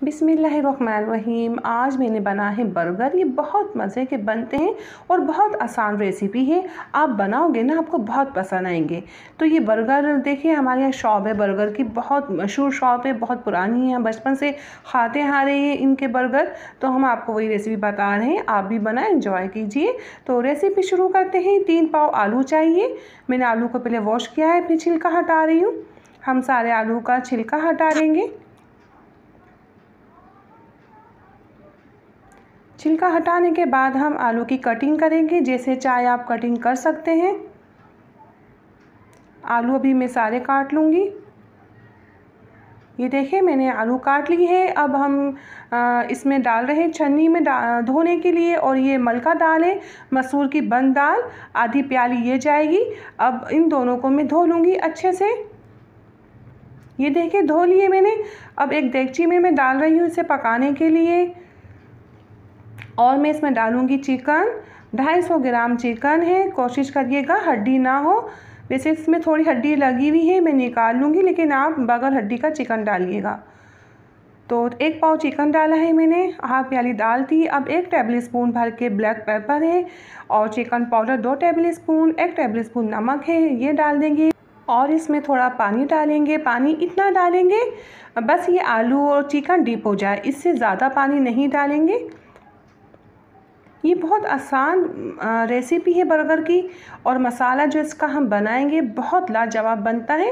बिस्मिल्लाहिर्रहमानिर्रहीम। आज मैंने बना है बर्गर। ये बहुत मज़े के बनते हैं और बहुत आसान रेसिपी है। आप बनाओगे ना, आपको बहुत पसंद आएंगे। तो ये बर्गर देखिए, हमारे यहाँ शॉप है बर्गर की, बहुत मशहूर शॉप है, बहुत पुरानी है, बचपन से खाते आ रहे हैं इनके बर्गर। तो हम आपको वही रेसिपी बता रहे हैं, आप भी बनाएं, एंजॉय कीजिए। तो रेसिपी शुरू करते हैं। 3 पाव आलू चाहिए। मैंने आलू को पहले वॉश किया है, फिर छिलका हटा रही हूँ। हम सारे आलू का छिलका हटा देंगे। छिलका हटाने के बाद हम आलू की कटिंग करेंगे, जैसे चाहे आप कटिंग कर सकते हैं। आलू अभी मैं सारे काट लूँगी। ये देखिए, मैंने आलू काट ली है। अब हम इसमें डाल रहे हैं छन्नी में धोने के लिए। और ये मलका दाल है, मसूर की बंद दाल, आधी प्याली ये जाएगी। अब इन दोनों को मैं धो लूँगी अच्छे से। ये देखिए, धो लिए मैंने। अब एक देगची में मैं डाल रही हूँ इसे पकाने के लिए। और मैं इसमें डालूँगी चिकन। 250 ग्राम चिकन है। कोशिश करिएगा हड्डी ना हो। वैसे इसमें थोड़ी हड्डी लगी हुई है, मैं निकाल लूँगी, लेकिन आप बगैर हड्डी का चिकन डालिएगा। तो 1 पाव चिकन डाला है मैंने, हाफ प्याली दाल थी। अब 1 टेबल स्पून भर के ब्लैक पेपर है और chicken powder 2 table spoon, 1 table spoon नमक है, ये डाल देंगे। और इसमें थोड़ा पानी डालेंगे। पानी इतना डालेंगे बस ये आलू और चिकन डीप हो जाए, इससे ज़्यादा पानी नहीं डालेंगे। ये बहुत आसान रेसिपी है बर्गर की। और मसाला जो इसका हम बनाएंगे बहुत लाजवाब बनता है।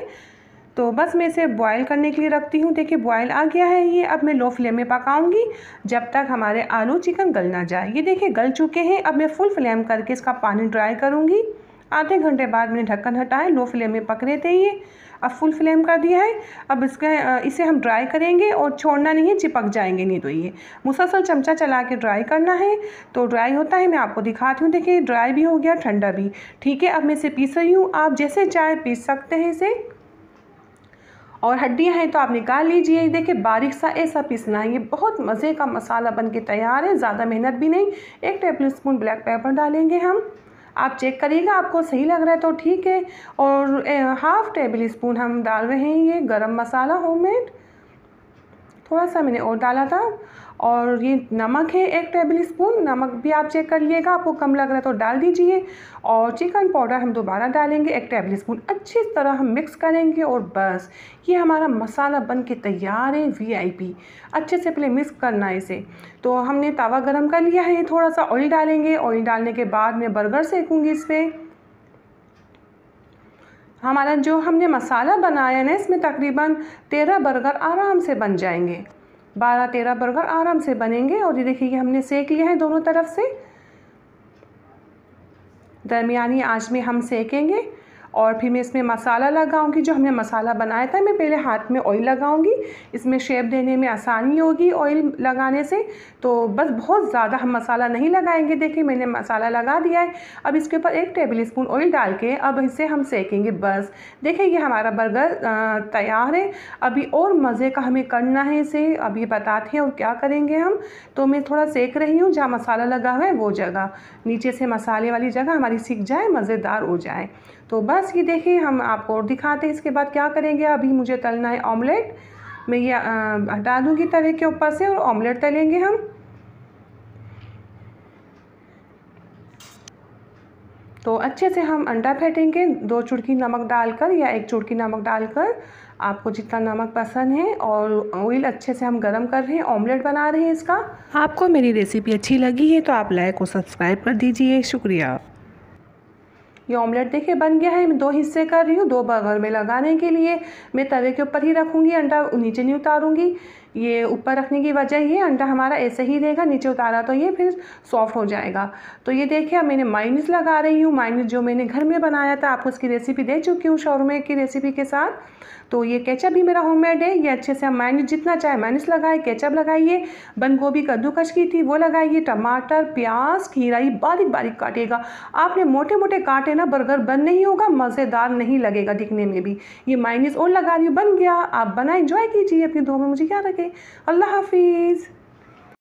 तो बस मैं इसे बॉईल करने के लिए रखती हूँ। देखिए, बॉईल आ गया है ये। अब मैं लो फ्लेम में पकाऊंगी जब तक हमारे आलू चिकन गल ना जाए। ये देखिए, गल चुके हैं। अब मैं फुल फ्लेम करके इसका पानी ड्राई करूँगी। आधे घंटे बाद मैंने ढक्कन हटाए, लो फ्लेम में पक रहे थे ये। अब फुल फ्लेम कर दिया है। अब इसे हम ड्राई करेंगे और छोड़ना नहीं है, चिपक जाएंगे नहीं। तो ये मुसलसल चमचा चला के ड्राई करना है। तो ड्राई होता है, मैं आपको दिखाती हूँ। देखिए, ड्राई भी हो गया, ठंडा भी। ठीक है, अब मैं इसे पीस रही हूँ। आप जैसे चाहे पीस सकते हैं इसे। और हड्डियाँ हैं तो आप निकाल लीजिए। देखिए, बारीक सा ऐसा पीसना है। ये बहुत मज़े का मसाला बन के तैयार है, ज़्यादा मेहनत भी नहीं। 1 टेबल स्पून ब्लैक पेपर डालेंगे हम। आप चेक करिएगा, आपको सही लग रहा है तो ठीक है। और हाफ टेबल स्पून हम डाल रहे हैं ये गरम मसाला होममेड, थोड़ा सा मैंने और डाला था। और ये नमक है 1 टेबल स्पून। नमक भी आप चेक करिएगा, आपको कम लग रहा है तो डाल दीजिए। और चिकन पाउडर हम दोबारा डालेंगे 1 टेबल स्पून। अच्छी तरह हम मिक्स करेंगे और बस ये हमारा मसाला बन के तैयार है VIP। अच्छे से पहले मिक्स करना है इसे। तो हमने तवा गरम कर लिया है, थोड़ा सा ऑयल डालेंगे। ऑयल डालने के बाद मैं बर्गर सेकूँगी इस पर। हमारा जो हमने मसाला बनाया है ना, इसमें तकरीबन 13 बर्गर आराम से बन जाएंगे। 12-13 बर्गर आराम से बनेंगे। और ये देखिए, ये हमने सेक लिया है दोनों तरफ से। दरमियानी आंच में हम सेकेंगे। और फिर मैं इसमें मसाला लगाऊंगी। जो हमने मसाला बनाया था, मैं पहले हाथ में ऑयल लगाऊंगी, इसमें शेप देने में आसानी होगी ऑयल लगाने से। तो बस बहुत ज़्यादा हम मसाला नहीं लगाएंगे। देखिए, मैंने मसाला लगा दिया है। अब इसके ऊपर 1 टेबल स्पून ऑयल डाल के अब इसे हम सेकेंगे बस। देखिए, ये हमारा बर्गर तैयार है। अभी और मज़े का हमें करना है इसे, अभी बताते हैं और क्या करेंगे हम। तो मैं थोड़ा सेक रही हूँ, जहाँ मसाला लगा हुआ है वो जगह, नीचे से मसाले वाली जगह हमारी सीख जाए, मज़ेदार हो जाए। तो बस ये देखिए, हम आपको और दिखाते हैं इसके बाद क्या करेंगे। अभी मुझे तलना है ऑमलेट। मैं ये हटा दूँगी तवे के ऊपर से और ऑमलेट तलेंगे हम। तो अच्छे से हम अंडा फेंटेंगे 2 चुटकी नमक डालकर या 1 चुटकी नमक डालकर, आपको जितना नमक पसंद है। और ऑयल अच्छे से हम गरम कर रहे हैं, ऑमलेट बना रहे हैं इसका। आपको मेरी रेसिपी अच्छी लगी है तो आप लाइक और सब्सक्राइब कर दीजिए। शुक्रिया। ये ऑमलेट देखिए बन गया है। मैं 2 हिस्से कर रही हूँ, 2 बर्गर में लगाने के लिए। मैं तवे के ऊपर ही रखूँगी, अंडा नीचे नहीं उतारूँगी। ये ऊपर रखने की वजह ये, अंडा हमारा ऐसे ही रहेगा, नीचे उतारा तो ये फिर सॉफ्ट हो जाएगा। तो ये देखिए, अब मैंने मायोनीज़ लगा रही हूँ। मायोनीज़ जो मैंने घर में बनाया था, आपको उसकी रेसिपी दे चुकी हूँ शौरमे की रेसिपी के साथ। तो ये केचप भी मेरा होममेड है। ये अच्छे से हम मायोनीज़ जितना चाहे मायोनीज़ लगाए, केचप लगाइए, बंद गोभी कद्दूकस की थी वो लगाइए, टमाटर, प्याज, खीरा ये बारीक बारीक काटिएगा। आपने मोटे मोटे काटे ना, बर्गर बन नहीं होगा, मज़ेदार नहीं लगेगा दिखने में भी। ये मायोनीज़ और लगा रही हूँ, बन गया। आप बनाए, एंजॉय कीजिए अपनी दुआ में मुझे याद रखें। अल्लाह हाफिज़।